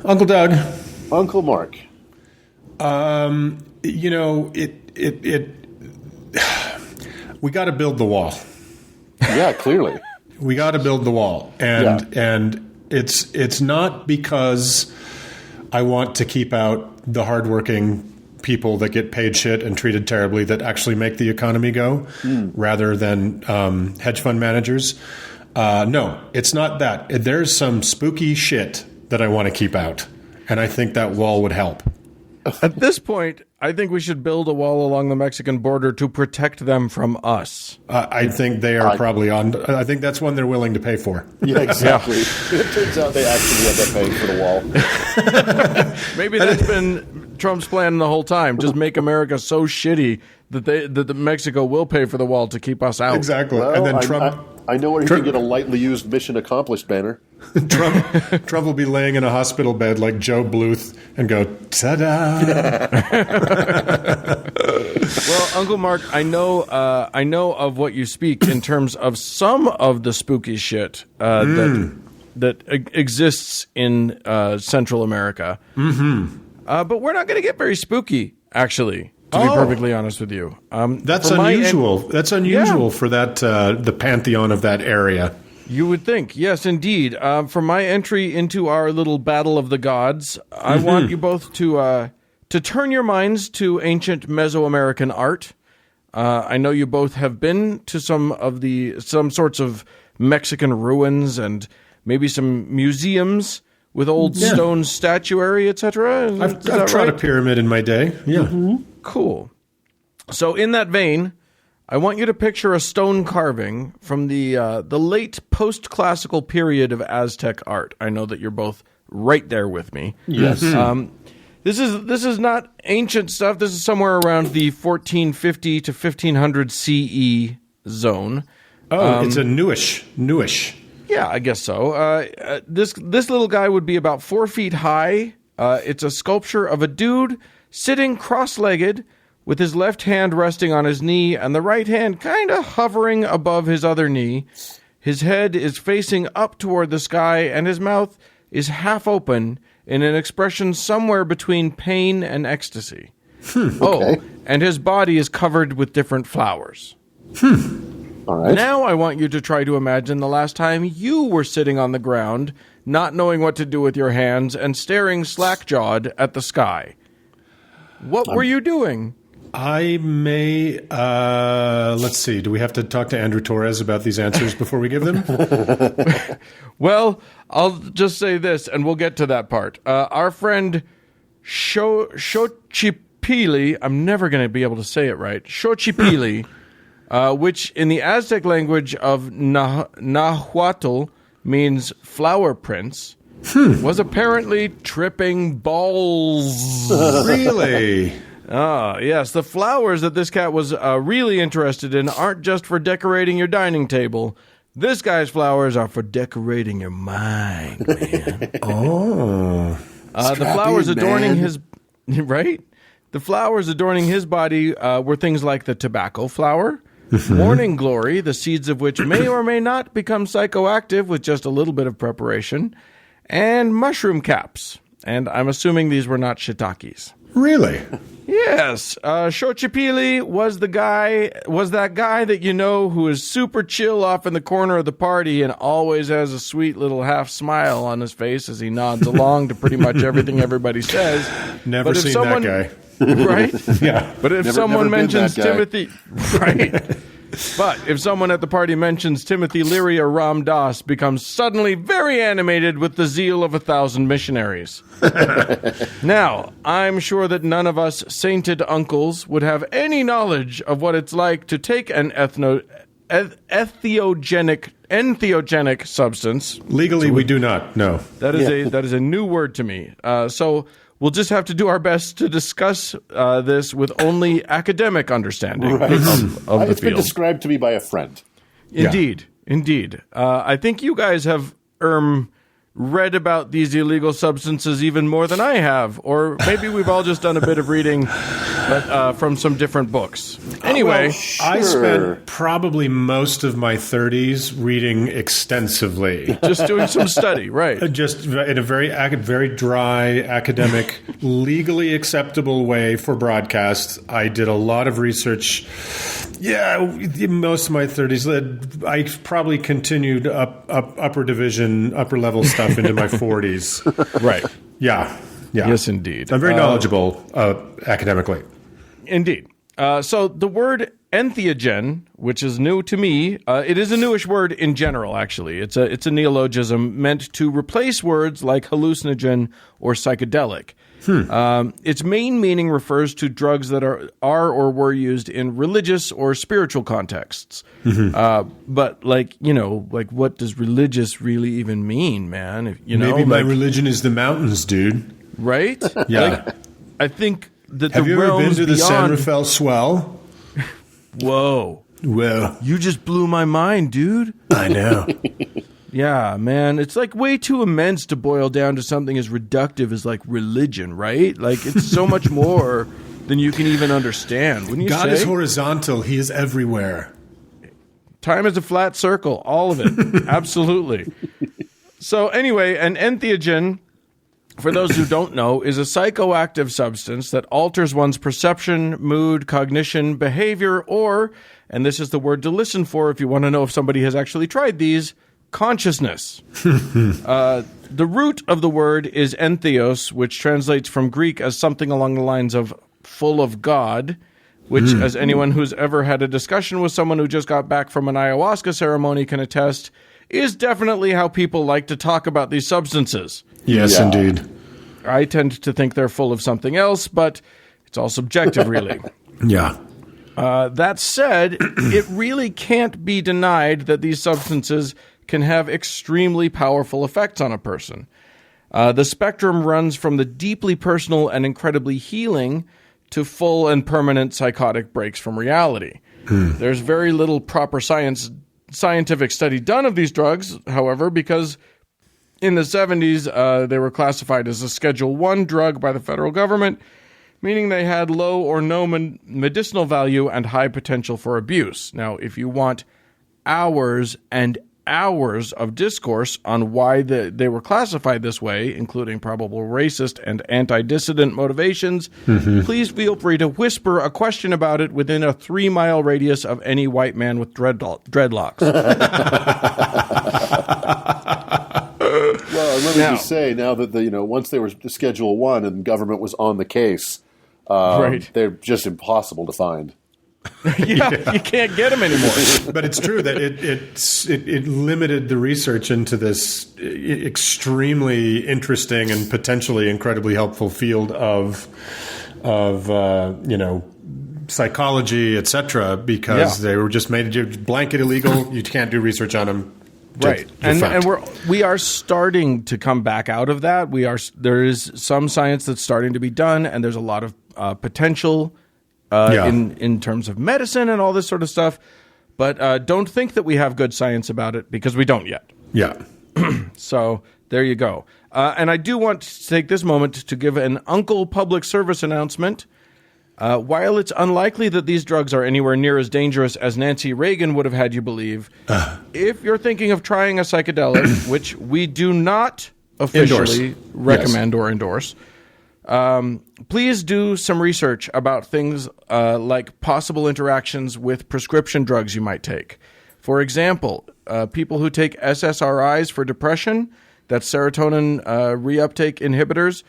Uncle Doug. Uncle Mark. You know, we got to build the wall. Yeah, clearly. We got to build the wall. And it's not because I want to keep out the hardworking people that get paid shit and treated terribly that actually make the economy go rather than hedge fund managers. No, it's not that. There's some spooky shit that I want to keep out. And I think that wall would help. At this point, I think we should build a wall along the Mexican border to protect them from us. I think they are probably on. I think that's one they're willing to pay for. Yeah, exactly. It turns out they actually end up paying for the wall. Maybe that's been Trump's plan the whole time. Just make America so shitty that Mexico will pay for the wall to keep us out. Exactly. Well, and then Trump. I know where he can get a lightly used mission accomplished banner. Trump will be laying in a hospital bed like Joe Bluth and go, ta-da! Well, Uncle Mark, I know of what you speak in terms of some of the spooky shit that exists in Central America. But we're not going to get very spooky, actually. To be perfectly honest with you, that's unusual. That's unusual for that the pantheon of that area. You would think, yes, indeed. For my entry into our little battle of the gods, I want you both to turn your minds to ancient Mesoamerican art. I know you both have been to some sorts of Mexican ruins and maybe some museums with old stone statuary, etc. I've trod a pyramid in my day. Yeah. Cool. So in that vein, I want you to picture a stone carving from the late post-classical period of Aztec art. I know that you're both right there with me. Yes. This is not ancient stuff. This is somewhere around the 1450 to 1500 CE zone. Oh, it's a newish. Yeah, I guess so. This little guy would be about 4 feet high. It's a sculpture of a dude sitting cross-legged with his left hand resting on his knee and the right hand kind of hovering above his other knee. His head is facing up toward the sky and his mouth is half open in an expression somewhere between pain and ecstasy. Okay. Oh, and his body is covered with different flowers. All right. Now I want you to try to imagine the last time you were sitting on the ground, not knowing what to do with your hands and staring slack-jawed at the sky. What were you doing? I may, let's see, do we have to talk to Andrew Torres about these answers before we give them? Well, I'll just say this, and we'll get to that part. Our friend Xochipili, I'm never going to be able to say it right, Xochipili, which in the Aztec language of Nahuatl means flower prince, was apparently tripping balls. Really? Yes. The flowers that this cat was really interested in aren't just for decorating your dining table. This guy's flowers are for decorating your mind, man. Oh. The flowers adorning his... Right? The flowers adorning his body were things like the tobacco flower, morning glory, the seeds of which may or may not become psychoactive with just a little bit of preparation, and mushroom caps. And I'm assuming these were not shiitakes. Really? Yes. Xochipili was that guy that you know who is super chill off in the corner of the party and always has a sweet little half smile on his face as he nods along to pretty much everything everybody says. Never seen that guy. Right? Yeah. But if someone mentions Timothy... Right. But if someone at the party mentions Timothy Leary or Ram Dass, becomes suddenly very animated with the zeal of 1,000 missionaries. Now, I'm sure that none of us sainted uncles would have any knowledge of what it's like to take an entheogenic substance. Legally, we do not. No. That is a new word to me. So we'll just have to do our best to discuss this with only academic understanding of the field. It's been described to me by a friend. Indeed. I think you guys have read about these illegal substances even more than I have. Or maybe we've all just done a bit of reading but from some different books. Anyway. I spent probably most of my 30s reading extensively. Just doing some study, right. Just in a very dry, academic, legally acceptable way for broadcast. I did a lot of research. Yeah, most of my 30s. I probably continued upper division, upper level stuff into my 40s. Right. Yeah. Yes, indeed. I'm very knowledgeable academically. Indeed. So the word entheogen, which is new to me, it is a newish word in general, actually. It's a neologism meant to replace words like hallucinogen or psychedelic. Its main meaning refers to drugs that are or were used in religious or spiritual contexts. But what does religious really even mean, man? Maybe my religion is the mountains, dude. Right? Yeah. I think that Have you ever been to the San Rafael Swell? Whoa. Well, You just blew my mind, dude. I know. Yeah, man. It's like way too immense to boil down to something as reductive as like religion, right? Like it's so much more than you can even understand. Wouldn't you God say? is horizontal. He is everywhere. Time is a flat circle. All of it. Absolutely. So anyway, an entheogen, for those who don't know, is a psychoactive substance that alters one's perception, mood, cognition, behavior, or, and this is the word to listen for if you want to know if somebody has actually tried these, consciousness. The root of the word is entheos, which translates from Greek as something along the lines of full of God, which, as anyone who's ever had a discussion with someone who just got back from an ayahuasca ceremony can attest, is definitely how people like to talk about these substances. Yes, indeed. I tend to think they're full of something else, but it's all subjective, really. Yeah. That said, it really can't be denied that these substances can have extremely powerful effects on a person. The spectrum runs from the deeply personal and incredibly healing to full and permanent psychotic breaks from reality. There's very little proper scientific study done of these drugs, however, because in the 70s, they were classified as a Schedule I drug by the federal government, meaning they had low or no medicinal value and high potential for abuse. Now, if you want hours and hours of discourse on why they were classified this way, including probable racist and anti-dissident motivations, please feel free to whisper a question about it within a 3-mile radius of any white man with dreadlocks. Well, let me just say now that once they were Schedule 1 and government was on the case, right. They're just impossible to find. Yeah, you can't get them anymore. But it's true that it limited the research into this extremely interesting and potentially incredibly helpful field of psychology, etc. Because they were just made blanket illegal. You can't do research on them. Right, and we are starting to come back out of that. There is some science that's starting to be done, and there's a lot of potential. In terms of medicine and all this sort of stuff. But don't think that we have good science about it, because we don't yet. Yeah. So there you go. And I do want to take this moment to give an Uncle public service announcement. While it's unlikely that these drugs are anywhere near as dangerous as Nancy Reagan would have had you believe, if you're thinking of trying a psychedelic, which we do not officially recommend or endorse, please do some research about things like possible interactions with prescription drugs you might take. For example, people who take SSRIs for depression, that's serotonin reuptake inhibitors,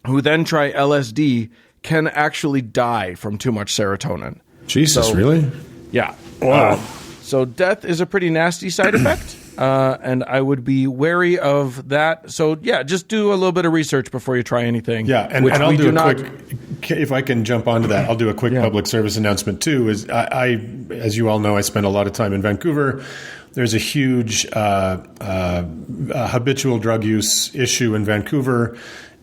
who then try LSD, can actually die from too much serotonin. Jesus, really? Yeah. Wow. So death is a pretty nasty side effect. And I would be wary of that. So, yeah, just do a little bit of research before you try anything. Yeah, and I'll do a quick, if I can jump onto that, I'll do a quick public service announcement, too. I, as you all know, I spend a lot of time in Vancouver. There's a huge habitual drug use issue in Vancouver,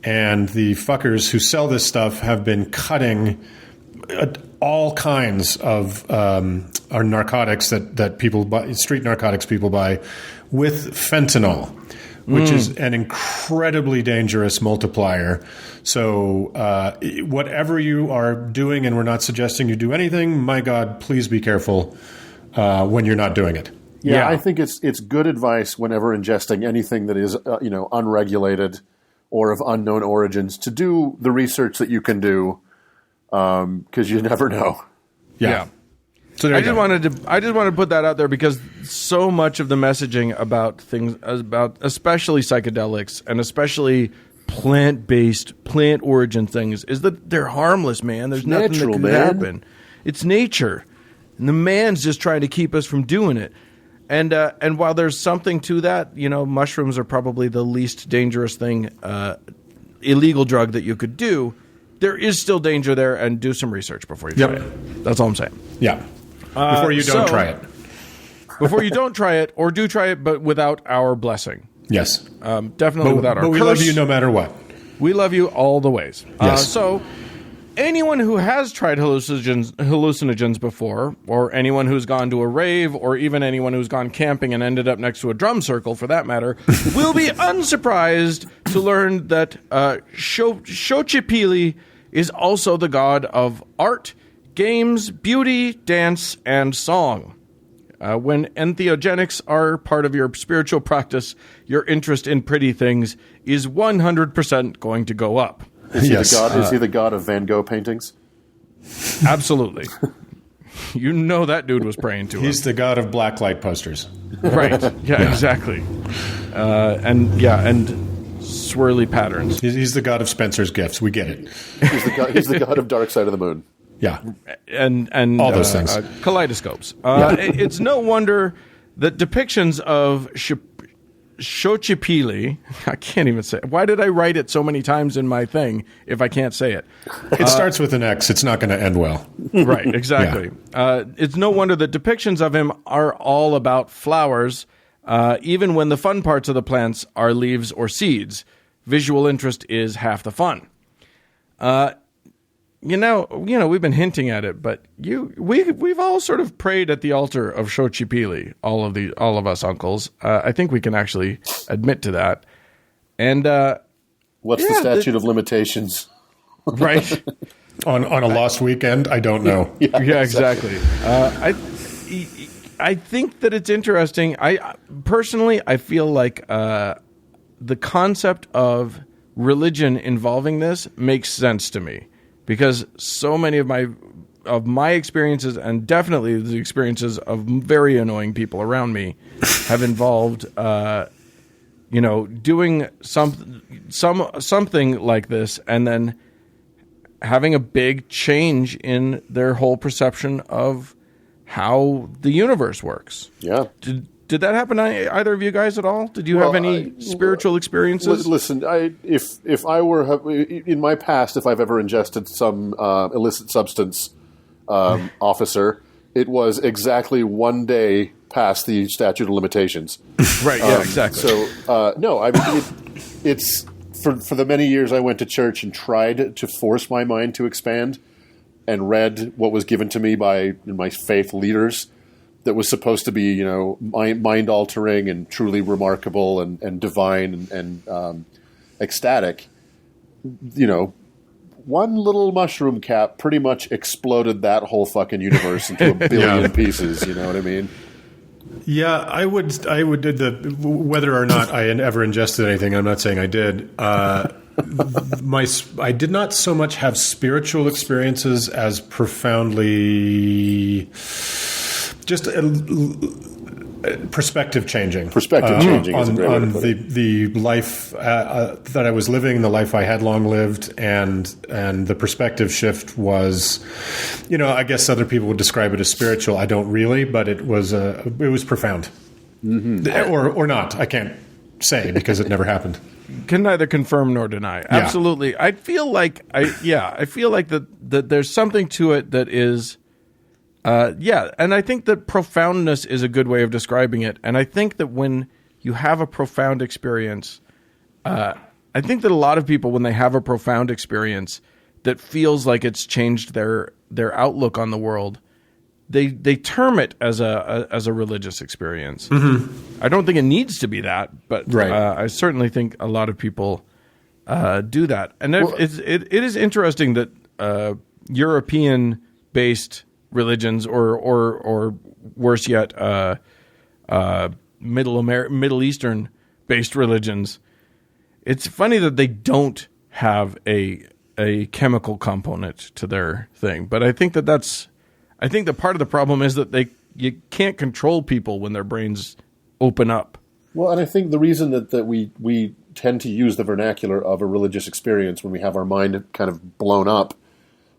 and the fuckers who sell this stuff have been cutting all kinds of our narcotics that people buy, street narcotics people buy, with fentanyl, which is an incredibly dangerous multiplier. So whatever you are doing, and we're not suggesting you do anything, my God, please be careful when you're not doing it. Yeah, I think it's good advice whenever ingesting anything that is unregulated or of unknown origins to do the research that you can do, because you never know. Yeah. So I just wanted to put that out there because so much of the messaging about things, about especially psychedelics and especially plant-based, plant origin things, is that they're harmless, man. There's nothing that can happen. It's nature, and the man's just trying to keep us from doing it. And while there's something to that, mushrooms are probably the least dangerous thing, illegal drug that you could do. There is still danger there, and do some research before you try it. That's all I'm saying. Yeah. Before you don't try it. Before you don't try it, or do try it, but without our blessing. Yes. Definitely without our curse. But we love you no matter what. We love you all the ways. Yes. So anyone who has tried hallucinogens before, or anyone who's gone to a rave, or even anyone who's gone camping and ended up next to a drum circle, for that matter, will be unsurprised to learn that Xochipili is also the god of art, games, beauty, dance, and song. When entheogenics are part of your spiritual practice, your interest in pretty things is 100% going to go up. Is he the god of Van Gogh paintings? Absolutely. That dude was praying to him. He's the god of blacklight posters. Right. Yeah, exactly. And swirly patterns. He's the god of Spencer's gifts. We get it. He's the god of Dark Side of the Moon. Yeah. And all those things. Kaleidoscopes. It's no wonder that depictions of Xochipili, I can't even say it. Why did I write it so many times in my thing if I can't say it? It starts with an X. It's not going to end well. Right, exactly. Yeah. It's no wonder that depictions of him are all about flowers, even when the fun parts of the plants are leaves or seeds. Visual interest is half the fun. We've been hinting at it, but we've all sort of prayed at the altar of Xochipili, all of us uncles. I think we can actually admit to that. And what's the statute of limitations? Right. on a lost weekend, I don't know. Yeah, exactly. I think that it's interesting. I personally feel like the concept of religion involving this makes sense to me. Because so many of my experiences, and definitely the experiences of very annoying people around me, have involved, doing something like this, and then having a big change in their whole perception of how the universe works. Yeah. Did that happen to either of you guys at all? Did you have any spiritual experiences? Listen, if I were in my past, if I've ever ingested some illicit substance, officer, it was exactly one day past the statute of limitations. Right. Yeah. Exactly. So no, I mean it's for the many years I went to church and tried to force my mind to expand, and read what was given to me by my faith leaders. That was supposed to be, mind-altering and truly remarkable and divine and ecstatic. One little mushroom cap pretty much exploded that whole fucking universe into a billion pieces. You know what I mean? Yeah, I would whether or not I had ever ingested anything. I'm not saying I did. I did not so much have spiritual experiences as profoundly. Just perspective changing. Perspective changing is a great way to put it. The life that I was living, the life I had long lived, and the perspective shift was, I guess other people would describe it as spiritual. I don't really, but it was profound, or not. I can't say because it never happened. Can neither confirm nor deny. Absolutely, I feel like that there's something to it that is. And I think that profoundness is a good way of describing it. And I think that when you have a profound experience, I think that a lot of people, when they have a profound experience, that feels like it's changed their outlook on the world, they term it as a religious experience. I don't think it needs to be that, but I certainly think a lot of people do that. And it is interesting that European-based religions, or worse yet, Middle Eastern-based religions, it's funny that they don't have a chemical component to their thing. But I think that part of the problem is that you can't control people when their brains open up. Well, and I think the reason that we tend to use the vernacular of a religious experience when we have our mind kind of blown up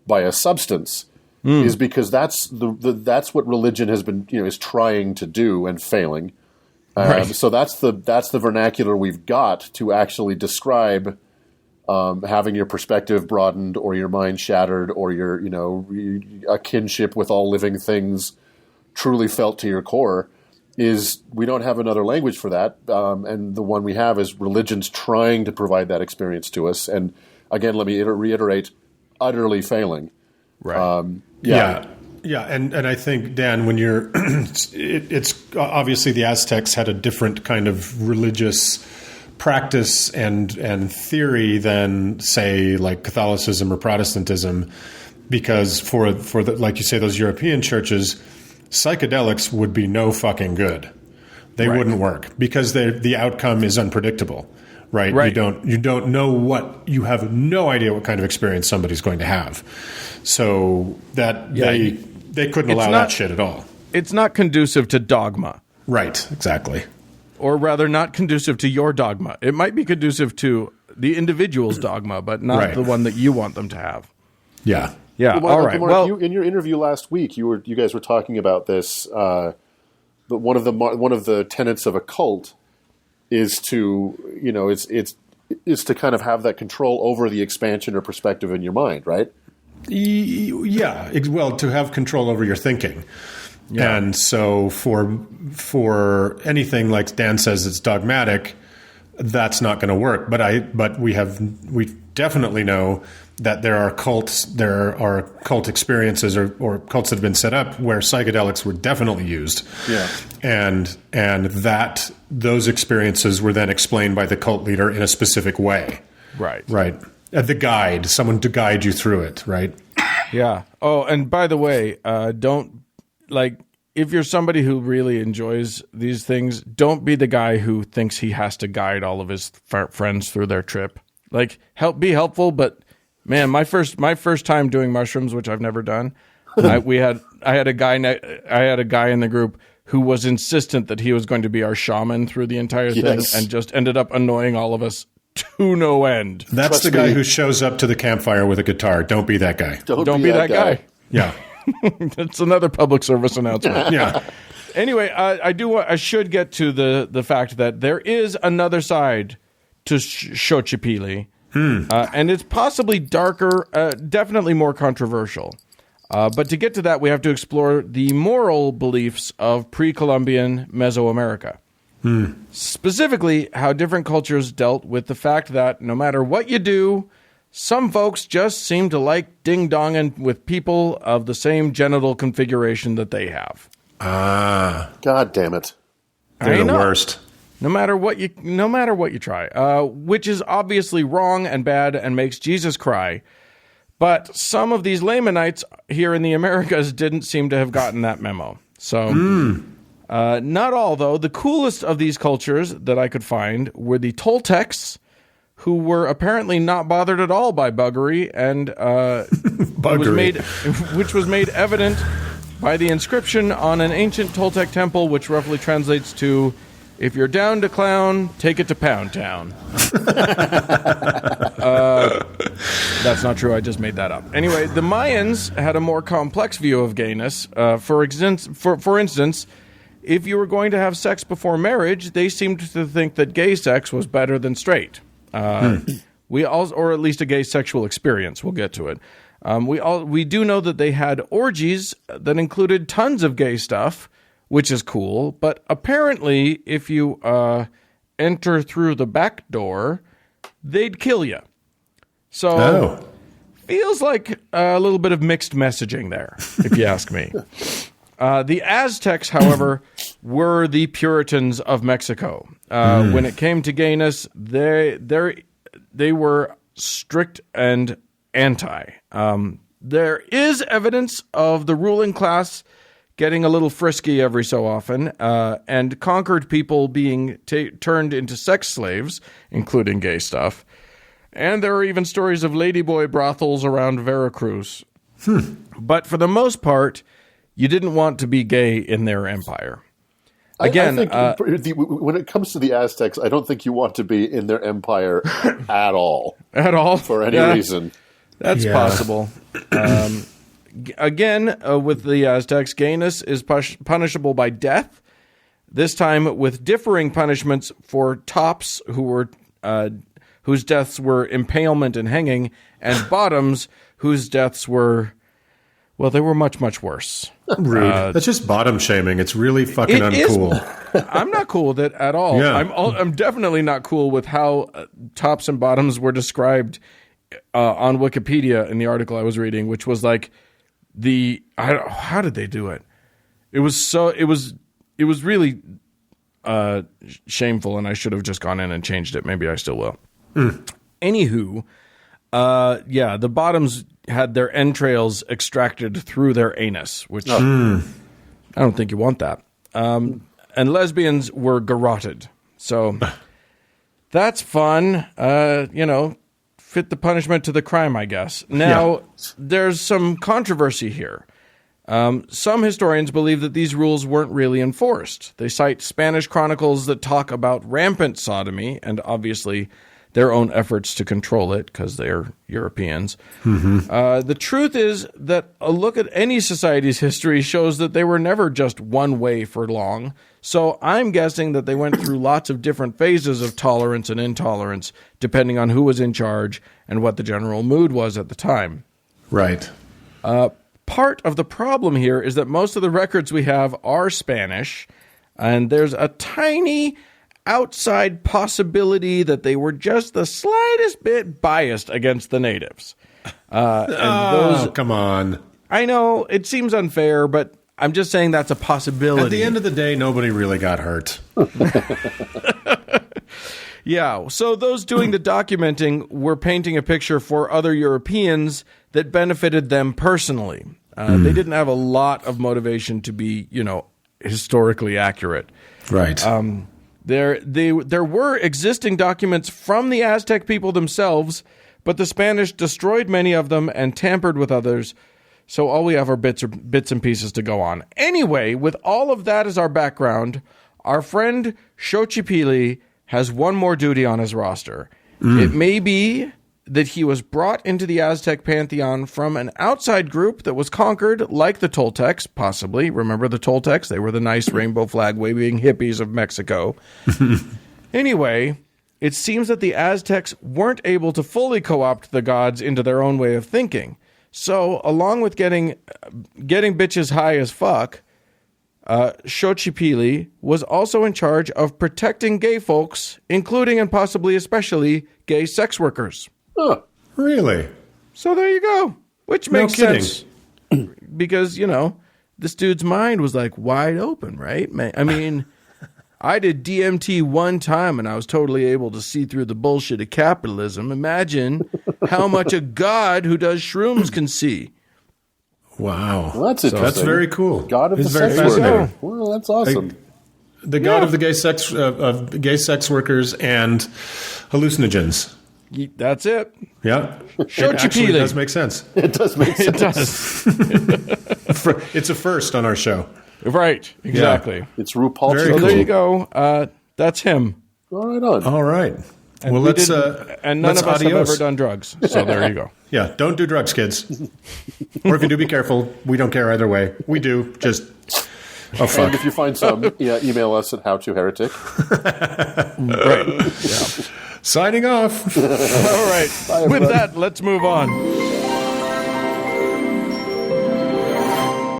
by a substance is because that's what religion has been, is trying to do and failing. So that's the vernacular we've got to actually describe having your perspective broadened or your mind shattered or your a kinship with all living things truly felt to your core. Is we don't have another language for that, and the one we have is religion's trying to provide that experience to us. And again, let me reiterate, utterly failing. Right. Yeah, and I think, Dan, when you're, it's obviously the Aztecs had a different kind of religious practice and theory than, say, like Catholicism or Protestantism, because for the, like you say, those European churches, psychedelics would be no fucking good. They wouldn't work because the outcome is unpredictable. Right. You don't know you have no idea what kind of experience somebody's going to have. So that they couldn't allow that shit at all. It's not conducive to dogma. Right, exactly. Or rather, not conducive to your dogma. It might be conducive to the individual's dogma, but not the one that you want them to have. Yeah. Yeah. Well, all right. Mark, in your interview last week, you guys were talking about this. But one of the tenets of a cult is to it's to kind of have that control over the expansion or perspective in your mind, right? Yeah. Well, to have control over your thinking. Yeah. And so for anything like Dan says it's dogmatic, that's not going to work. But we definitely know that there are cult experiences or cults that have been set up where psychedelics were definitely used. Yeah. And that those experiences were then explained by the cult leader in a specific way. Right. Right. The guide, someone to guide you through it, right? Yeah. Oh, and by the way, if you're somebody who really enjoys these things, don't be the guy who thinks he has to guide all of his friends through their trip. Like, be helpful, but man, my first time doing mushrooms, which I've never done, I had a guy in the group who was insistent that he was going to be our shaman through the entire thing, and just ended up annoying all of us to no end. That's the guy who shows up to the campfire with a guitar. Don't be that guy. Don't be that guy. Yeah. That's another public service announcement. Yeah. Anyway, I should get to the fact that there is another side to Xochipili, and it's possibly darker, definitely more controversial. But to get to that, we have to explore the moral beliefs of pre-Columbian Mesoamerica. Specifically, how different cultures dealt with the fact that no matter what you do, some folks just seem to like ding-donging with people of the same genital configuration that they have. God damn it. They're the worst. No matter what you try, which is obviously wrong and bad and makes Jesus cry. But some of these Lamanites here in the Americas didn't seem to have gotten that memo. So, not all, though. The coolest of these cultures that I could find were the Toltecs, who were apparently not bothered at all by buggery, and which was made evident by the inscription on an ancient Toltec temple, which roughly translates to, "If you're down to clown, take it to Pound Town." That's not true. I just made that up. Anyway, the Mayans had a more complex view of gayness. For instance, if you were going to have sex before marriage, they seemed to think that gay sex was better than straight. Or at least a gay sexual experience. We'll get to it. We do know that they had orgies that included tons of gay stuff, which is cool. But apparently, if you enter through the back door, they'd kill you. So, feels like a little bit of mixed messaging there, if you ask me. The Aztecs, however, were the Puritans of Mexico. When it came to gayness, they were strict and anti. There is evidence of the ruling class getting a little frisky every so often, and conquered people being turned into sex slaves, including gay stuff. And there are even stories of ladyboy brothels around Veracruz. But for the most part, you didn't want to be gay in their empire. Again, I think when it comes to the Aztecs, I don't think you want to be in their empire at all. At all? For any reason. That's possible. Again, with the Aztecs, gayness is punishable by death, this time with differing punishments for tops who were whose deaths were impalement and hanging, and bottoms whose deaths were, well, they were much, much worse. Rude. That's just bottom shaming. It's really fucking uncool. I'm not cool with it at all. Yeah. I'm definitely not cool with how tops and bottoms were described on Wikipedia in the article I was reading, which was like how did they do it? It was really shameful, and I should have just gone in and changed it. Maybe I still will. Anywho, the bottoms had their entrails extracted through their anus, which I don't think you want that. And lesbians were garroted. So that's fun. Fit the punishment to the crime, I guess. Now, there's some controversy here. Some historians believe that these rules weren't really enforced. They cite Spanish chronicles that talk about rampant sodomy and obviously their own efforts to control it because they're Europeans. The truth is that a look at any society's history shows that they were never just one way for long. So I'm guessing that they went through lots of different phases of tolerance and intolerance, depending on who was in charge and what the general mood was at the time. Right. Part of the problem here is that most of the records we have are Spanish, and there's a tiny outside possibility that they were just the slightest bit biased against the natives. Come on. I know, it seems unfair, but I'm just saying that's a possibility. At the end of the day, nobody really got hurt. Yeah, so those doing the documenting were painting a picture for other Europeans that benefited them personally. They didn't have a lot of motivation to be, historically accurate. Right. There were existing documents from the Aztec people themselves, but the Spanish destroyed many of them and tampered with others, so all we have are bits and pieces to go on. Anyway, with all of that as our background, our friend Xochipili has one more duty on his roster. It may be that he was brought into the Aztec pantheon from an outside group that was conquered, like the Toltecs, possibly. Remember the Toltecs? They were the nice rainbow flag-waving hippies of Mexico. Anyway, it seems that the Aztecs weren't able to fully co-opt the gods into their own way of thinking. So, along with getting bitches high as fuck, Xochipili was also in charge of protecting gay folks, including and possibly especially gay sex workers. Oh, really? So there you go. Which makes sense. Because, this dude's mind was like wide open, right? I mean, I did DMT one time and I was totally able to see through the bullshit of capitalism. Imagine how much a god who does shrooms can see. Wow. Well, that's interesting. That's very cool. God of it's the very sex fascinating. worker. Well, that's awesome. The god of the gay sex workers and hallucinogens. That's it. Yeah. Xochipili. It actually does make sense. It does make sense. It does. It's a first on our show. Right. Exactly. Yeah. It's RuPaul. Very So cool. there you go. That's him. All right on. All right. And well, let's and none let's of us adios. have ever done drugs. So there you go. Yeah, don't do drugs, kids. Or if you do, be careful. We don't care either way. We do. Just And fuck. if you find some, email us at howtoheretic. Right. Yeah. Signing off. All right. With that, let's move on.